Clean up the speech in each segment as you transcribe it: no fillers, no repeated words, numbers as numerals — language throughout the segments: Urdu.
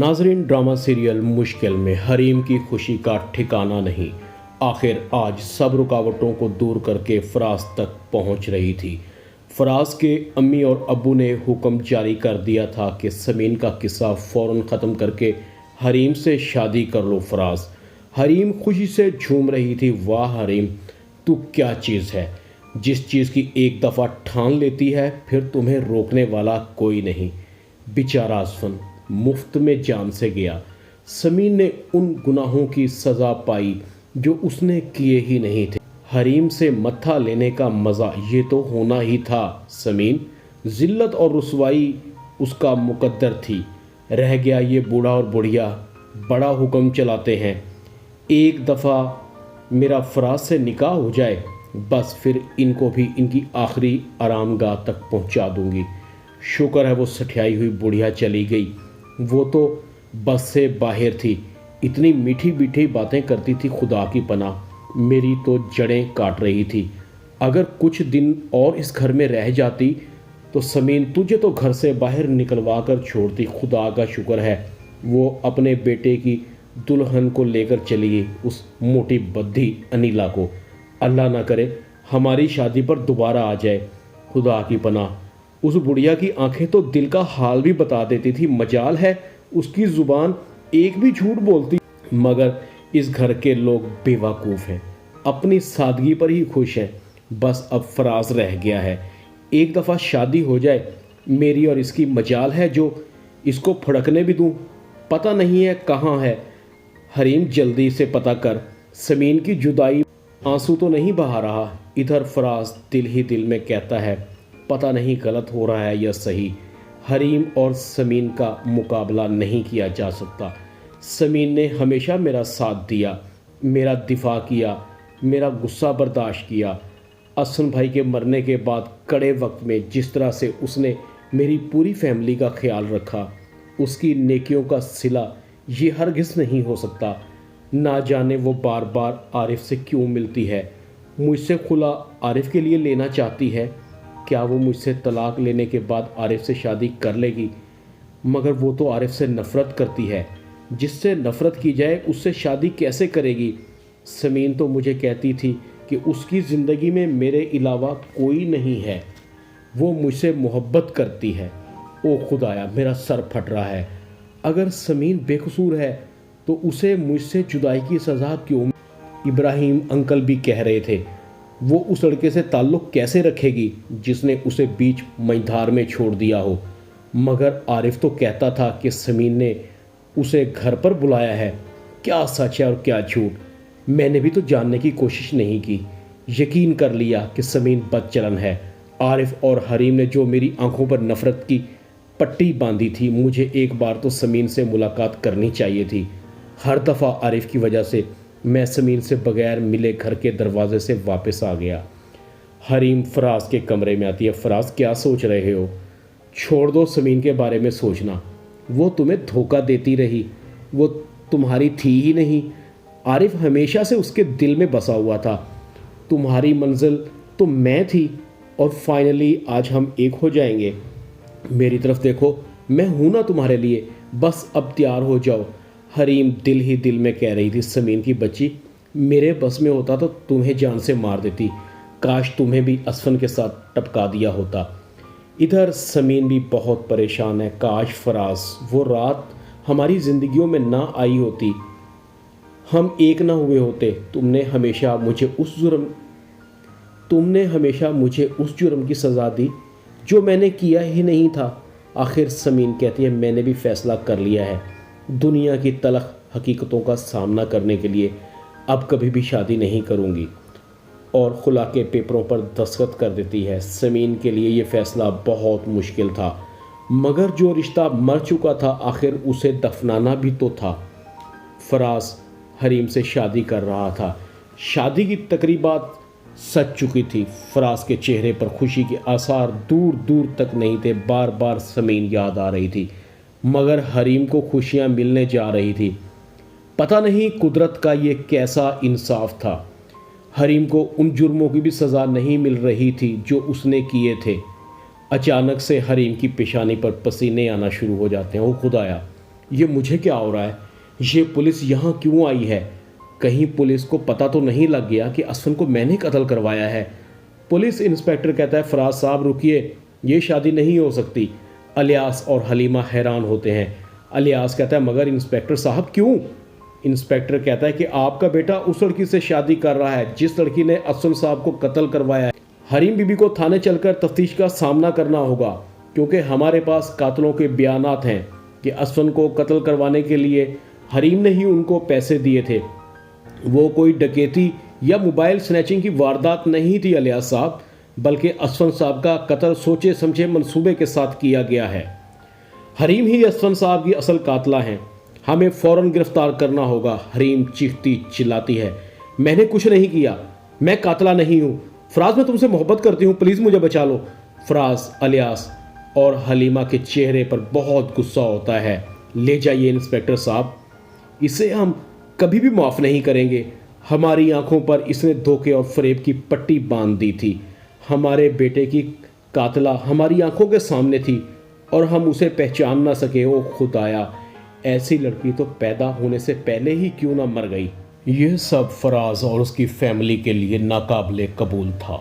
ناظرین، ڈرامہ سیریل مشکل میں حریم کی خوشی کا ٹھکانہ نہیں۔ آخر آج سب رکاوٹوں کو دور کر کے فراز تک پہنچ رہی تھی۔ فراز کے امی اور ابو نے حکم جاری کر دیا تھا کہ سمین کا قصہ فوراً ختم کر کے حریم سے شادی کر لو فراز۔ حریم خوشی سے جھوم رہی تھی۔ واہ حریم، تو کیا چیز ہے، جس چیز کی ایک دفعہ ٹھان لیتی ہے پھر تمہیں روکنے والا کوئی نہیں۔ بیچارہ اصفن مفت میں جان سے گیا۔ سمین نے ان گناہوں کی سزا پائی جو اس نے کیے ہی نہیں تھے۔ حریم سے متھا لینے کا مزہ یہ تو ہونا ہی تھا۔ سمین ذلت اور رسوائی اس کا مقدر تھی۔ رہ گیا یہ بوڑھا اور بڑھیا بڑا حکم چلاتے ہیں، ایک دفعہ میرا فراز سے نکاح ہو جائے بس پھر ان کو بھی ان کی آخری آرام گاہ تک پہنچا دوں گی۔ شکر ہے وہ سٹھیائی ہوئی بڑھیا چلی گئی۔ وہ تو بس سے باہر تھی، اتنی میٹھی میٹھی باتیں کرتی تھی، خدا کی پناہ میری تو جڑیں کاٹ رہی تھی۔ اگر کچھ دن اور اس گھر میں رہ جاتی تو سمین تجھے تو گھر سے باہر نکلوا کر چھوڑتی۔ خدا کا شکر ہے وہ اپنے بیٹے کی دلہن کو لے کر چلی گئی، اس موٹی بدھی انیلا کو۔ اللہ نہ کرے ہماری شادی پر دوبارہ آ جائے۔ خدا کی پناہ اس بڑھیا کی آنکھیں تو دل کا حال بھی بتا دیتی تھی۔ مجال ہے اس کی زبان ایک بھی جھوٹ بولتی، مگر اس گھر کے لوگ بے وقوف ہیں، اپنی سادگی پر ہی خوش ہیں۔ بس اب فراز رہ گیا ہے، ایک دفعہ شادی ہو جائے، میری اور اس کی مجال ہے جو اس کو پھڑکنے بھی دوں۔ پتہ نہیں ہے کہاں ہے حریم، جلدی سے پتہ کر۔ سمین کی جدائی آنسو تو نہیں بہا رہا؟ ادھر فراز دل ہی دل میں کہتا ہے پتہ نہیں غلط ہو رہا ہے یا صحیح۔ حریم اور سمین کا مقابلہ نہیں کیا جا سکتا۔ سمین نے ہمیشہ میرا ساتھ دیا، میرا دفاع کیا، میرا غصہ برداشت کیا۔ احسن بھائی کے مرنے کے بعد کڑے وقت میں جس طرح سے اس نے میری پوری فیملی کا خیال رکھا، اس کی نیکیوں کا صلہ یہ ہرگز نہیں ہو سکتا۔ نہ جانے وہ بار بار عارف سے کیوں ملتی ہے، مجھ سے خلا عارف کے لیے لینا چاہتی ہے۔ کیا وہ مجھ سے طلاق لینے کے بعد عارف سے شادی کر لے گی؟ مگر وہ تو عارف سے نفرت کرتی ہے، جس سے نفرت کی جائے اس سے شادی کیسے کرے گی؟ سمین تو مجھے کہتی تھی کہ اس کی زندگی میں میرے علاوہ کوئی نہیں ہے، وہ مجھ سے محبت کرتی ہے۔ او خدایا میرا سر پھٹ رہا ہے۔ اگر سمین بے قصور ہے تو اسے مجھ سے جدائی کی سزا کیوں؟ ابراہیم انکل بھی کہہ رہے تھے وہ اس لڑکے سے تعلق کیسے رکھے گی جس نے اسے بیچ مجھدار میں چھوڑ دیا ہو؟ مگر عارف تو کہتا تھا کہ سمین نے اسے گھر پر بلایا ہے۔ کیا سچ ہے اور کیا جھوٹ؟ میں نے بھی تو جاننے کی کوشش نہیں کی، یقین کر لیا کہ سمین بد چلن ہے۔ عارف اور حریم نے جو میری آنکھوں پر نفرت کی پٹی باندھی تھی، مجھے ایک بار تو سمین سے ملاقات کرنی چاہیے تھی۔ ہر دفعہ عارف کی وجہ سے میں سمین سے بغیر ملے گھر کے دروازے سے واپس آ گیا۔ حریم فراز کے کمرے میں آتی ہے۔ فراز کیا سوچ رہے ہو؟ چھوڑ دو سمین کے بارے میں سوچنا، وہ تمہیں دھوکہ دیتی رہی، وہ تمہاری تھی ہی نہیں۔ عارف ہمیشہ سے اس کے دل میں بسا ہوا تھا، تمہاری منزل تو میں تھی، اور فائنلی آج ہم ایک ہو جائیں گے۔ میری طرف دیکھو، میں ہوں نا تمہارے لیے، بس اب تیار ہو جاؤ۔ حریم دل ہی دل میں کہہ رہی تھی سمین کی بچی، میرے بس میں ہوتا تو تمہیں جان سے مار دیتی، کاش تمہیں بھی اصفن کے ساتھ ٹپکا دیا ہوتا۔ ادھر سمین بھی بہت پریشان ہے، کاش فراز وہ رات ہماری زندگیوں میں نہ آئی ہوتی، ہم ایک نہ ہوئے ہوتے۔ تم نے ہمیشہ مجھے اس جرم کی سزا دی جو میں نے کیا ہی نہیں تھا۔ آخر سمین کہتی ہے میں نے بھی فیصلہ کر لیا ہے، دنیا کی تلخ حقیقتوں کا سامنا کرنے کے لیے اب کبھی بھی شادی نہیں کروں گی، اور خلا کے پیپروں پر دستخط کر دیتی ہے۔ سمین کے لیے یہ فیصلہ بہت مشکل تھا، مگر جو رشتہ مر چکا تھا آخر اسے دفنانا بھی تو تھا۔ فراز حریم سے شادی کر رہا تھا، شادی کی تقریبات سج چکی تھی۔ فراز کے چہرے پر خوشی کے آثار دور دور تک نہیں تھے، بار بار سمین یاد آ رہی تھی، مگر حریم کو خوشیاں ملنے جا رہی تھی۔ پتہ نہیں قدرت کا یہ کیسا انصاف تھا، حریم کو ان جرموں کی بھی سزا نہیں مل رہی تھی جو اس نے کیے تھے۔ اچانک سے حریم کی پیشانی پر پسینے آنا شروع ہو جاتے ہیں۔ او خدایا یہ مجھے کیا ہو رہا ہے؟ یہ پولیس یہاں کیوں آئی ہے؟ کہیں پولیس کو پتہ تو نہیں لگ گیا کہ اسفن کو میں نے قتل کروایا ہے؟ پولیس انسپیکٹر کہتا ہے فراز صاحب رکیے، یہ شادی نہیں ہو سکتی۔ الیاس اور حلیمہ حیران ہوتے ہیں۔ الیاس کہتا ہے مگر انسپیکٹر صاحب کیوں؟ انسپیکٹر کہتا ہے کہ آپ کا بیٹا اس لڑکی سے شادی کر رہا ہے جس لڑکی نے اسفن صاحب کو قتل کروایا ہے۔ حریم بی بی کو تھانے چل کر تفتیش کا سامنا کرنا ہوگا، کیونکہ ہمارے پاس قاتلوں کے بیانات ہیں کہ اسفن کو قتل کروانے کے لیے حریم نے ہی ان کو پیسے دیے تھے۔ وہ کوئی ڈکیتی یا موبائل سنیچنگ کی واردات نہیں تھی الیاس صاحب، بلکہ اسفن صاحب کا قتل سوچے سمجھے منصوبے کے ساتھ کیا گیا ہے۔ حریم ہی اسفن صاحب کی اصل قاتلہ ہیں، ہمیں فوراً گرفتار کرنا ہوگا۔ حریم چیختی چلاتی ہے میں نے کچھ نہیں کیا، میں قاتلہ نہیں ہوں۔ فراز میں تم سے محبت کرتی ہوں، پلیز مجھے بچا لو۔ فراز، الیاس اور حلیمہ کے چہرے پر بہت غصہ ہوتا ہے۔ لے جائیے انسپیکٹر صاحب، اسے ہم کبھی بھی معاف نہیں کریں گے۔ ہماری آنکھوں پر اس نے دھوکے اور فریب کی پٹی باندھ دی تھی۔ ہمارے بیٹے کی قاتلہ ہماری آنکھوں کے سامنے تھی اور ہم اسے پہچان نہ سکے۔ او خدایا، ایسی لڑکی تو پیدا ہونے سے پہلے ہی کیوں نہ مر گئی۔ یہ سب فراز اور اس کی فیملی کے لیے ناقابل قبول تھا۔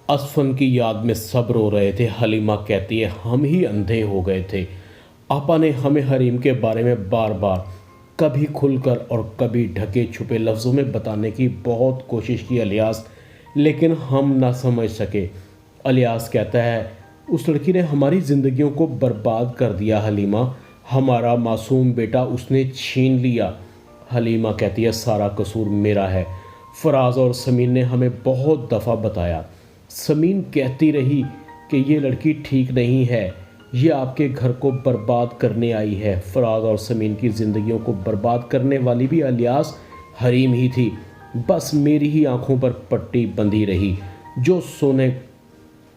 اسفن کی یاد میں سب رو رہے تھے۔ حلیمہ کہتی ہے ہم ہی اندھے ہو گئے تھے۔ آپا نے ہمیں حریم کے بارے میں بار بار کبھی کھل کر اور کبھی ڈھکے چھپے لفظوں میں بتانے کی بہت کوشش کی الیاس، لیکن ہم نہ سمجھ سکے۔ الیاس کہتا ہے اس لڑکی نے ہماری زندگیوں کو برباد کر دیا حلیمہ، ہمارا معصوم بیٹا اس نے چھین لیا۔ حلیمہ کہتی ہے سارا قصور میرا ہے۔ فراز اور سمین نے ہمیں بہت دفعہ بتایا۔ سمین کہتی رہی کہ یہ لڑکی ٹھیک نہیں ہے، یہ آپ کے گھر کو برباد کرنے آئی ہے۔ فراز اور سمین کی زندگیوں کو برباد کرنے والی بھی الیاس حریم ہی تھی، بس میری ہی آنکھوں پر پٹی بندھی رہی جو سونے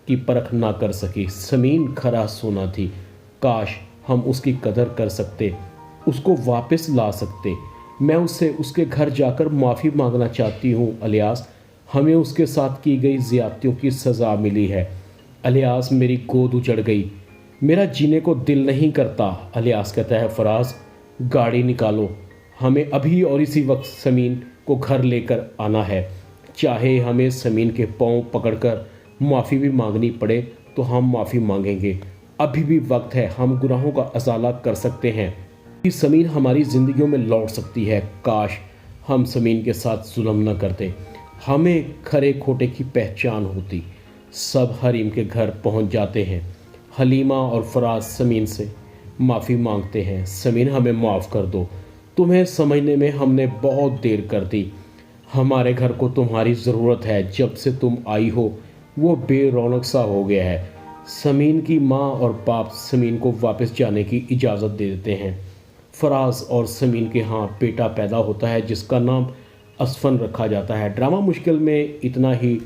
کی پرکھ نہ کر سکی۔ سمین کھرا سونا تھی، کاش ہم اس کی قدر کر سکتے، اس کو واپس لا سکتے۔ میں اس سے اس کے گھر جا کر معافی مانگنا چاہتی ہوں الیاس، ہمیں اس کے ساتھ کی گئی زیادتیوں کی سزا ملی ہے۔ الیاس میری گود اجڑ گئی، میرا جینے کو دل نہیں کرتا۔ الیاس کہتا ہے فراز گاڑی نکالو، ہمیں ابھی اور اسی وقت سمین کو گھر لے کر آنا ہے، چاہے ہمیں سمین کے پاؤں پکڑ کر معافی بھی مانگنی پڑے تو ہم معافی مانگیں گے۔ ابھی بھی وقت ہے، ہم گناہوں کا ازالہ کر سکتے ہیں، سمین ہماری زندگیوں میں لوٹ سکتی ہے۔ کاش ہم سمین کے ساتھ ظلم نہ کرتے، ہمیں کھرے کھوٹے کی پہچان ہوتی۔ سب حریم کے گھر پہنچ جاتے ہیں۔ حلیمہ اور فراز سمین سے معافی مانگتے ہیں۔ سمین ہمیں معاف کر دو، تمہیں سمجھنے میں ہم نے بہت دیر کر دی، ہمارے گھر کو تمہاری ضرورت ہے، جب سے تم آئی ہو وہ بے رونق سا ہو گیا ہے۔ سمین کی ماں اور باپ سمین کو واپس جانے کی اجازت دے دیتے ہیں۔ فراز اور سمین کے ہاں بیٹا پیدا ہوتا ہے جس کا نام اسفن رکھا جاتا ہے۔ ڈرامہ مشکل میں اتنا ہی۔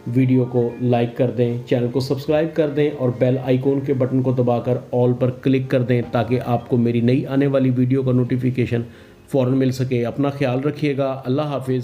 ویڈیو کو لائک کر دیں، چینل کو سبسکرائب کر دیں اور بیل آئیکن کے بٹن کو دبا کر آل پر کلک کر دیں تاکہ آپ کو میری نئی آنے والی ویڈیو کا نوٹیفیکیشن فوراً مل سکے۔ اپنا خیال رکھیے گا۔ اللہ حافظ۔